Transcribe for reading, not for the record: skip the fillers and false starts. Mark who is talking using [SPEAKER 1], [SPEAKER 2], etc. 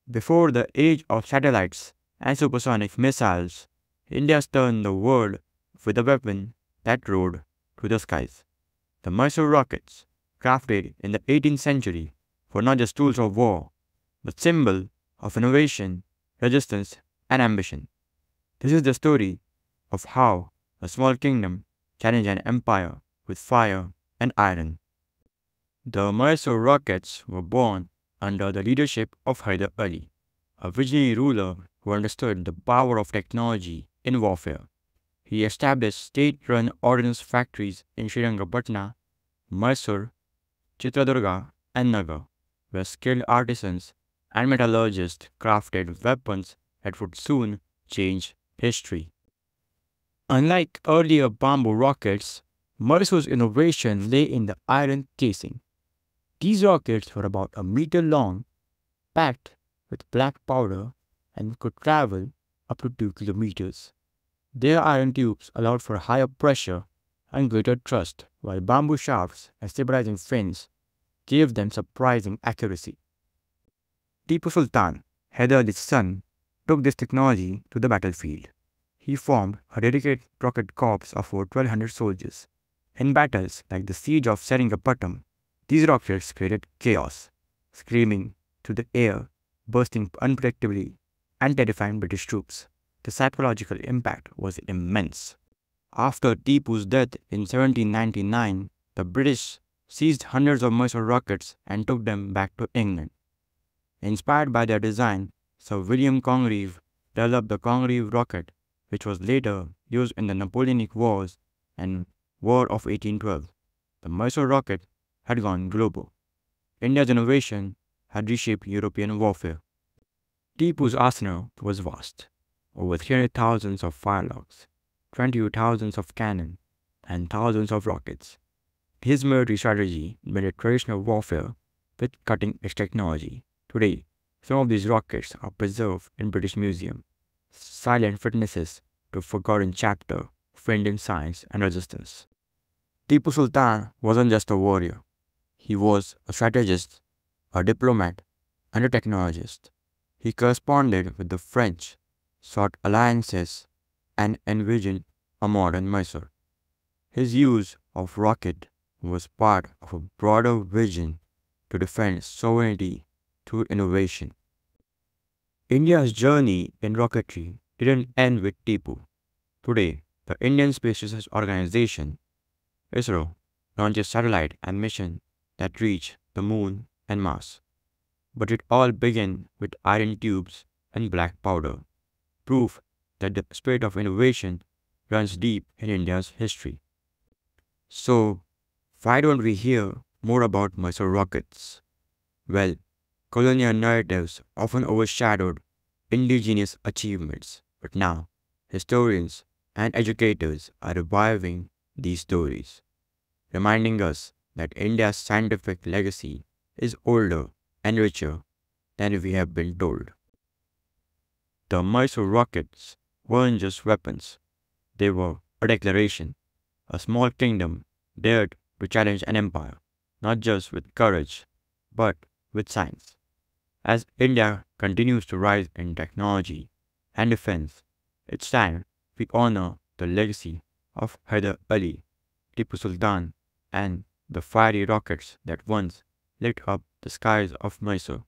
[SPEAKER 1] Before the age of satellites and supersonic missiles, India stunned the world with a weapon that rode through the skies. The Mysore rockets, crafted in the 18th century, were not just tools of war, but symbol of innovation, resistance, and ambition. This is the story of how a small kingdom challenged an empire with fire and iron. The Mysore rockets were born under the leadership of Hyder Ali, a visionary ruler who understood the power of technology in warfare. He established state-run ordnance factories in Srirangapatna, Mysore, Chitradurga, and Nagar, where skilled artisans and metallurgists crafted weapons that would soon change history. Unlike earlier bamboo rockets, Mysore's innovation lay in the iron casing. These rockets were about a meter long, packed with black powder, and could travel up to 2 kilometers. Their iron tubes allowed for higher pressure and greater thrust, while bamboo shafts and stabilizing fins gave them surprising accuracy. Tipu Sultan, Hyder Ali's son, took this technology to the battlefield. He formed a dedicated rocket corps of over 1,200 soldiers. In battles like the siege of Seringapatam, these rockets created chaos, screaming through the air, bursting unpredictably, and terrifying British troops. The psychological impact was immense. After Tipu's death in 1799, the British seized hundreds of Mysore rockets and took them back to England. Inspired by their design, Sir William Congreve developed the Congreve rocket, which was later used in the Napoleonic Wars and War of 1812. The Mysore rocket had gone global. India's innovation had reshaped European warfare. Tipu's arsenal was vast, over 300,000 of firelocks, 20,000 of cannon, and thousands of rockets. His military strategy blended traditional warfare with cutting-edge technology. Today, some of these rockets are preserved in British Museum, silent witnesses to a forgotten chapter of Indian science and resistance. Tipu Sultan wasn't just a warrior. He was a strategist, a diplomat, and a technologist. He corresponded with the French, sought alliances, and envisioned a modern Mysore. His use of rocket was part of a broader vision to defend sovereignty through innovation. India's journey in rocketry didn't end with Tipu. Today, the Indian Space Research Organization, ISRO, launches satellite and mission that reach the moon and Mars. But it all began with iron tubes and black powder, proof that the spirit of innovation runs deep in India's history. So, why don't we hear more about Mysore rockets? Well, colonial narratives often overshadowed indigenous achievements, but now historians and educators are reviving these stories, reminding us that India's scientific legacy is older and richer than we have been told. The Mysore rockets weren't just weapons, they were a declaration. A small kingdom dared to challenge an empire, not just with courage, but with science. As India continues to rise in technology and defense, it's time we honor the legacy of Hyder Ali, Tipu Sultan, and the fiery rockets that once lit up the skies of Mysore.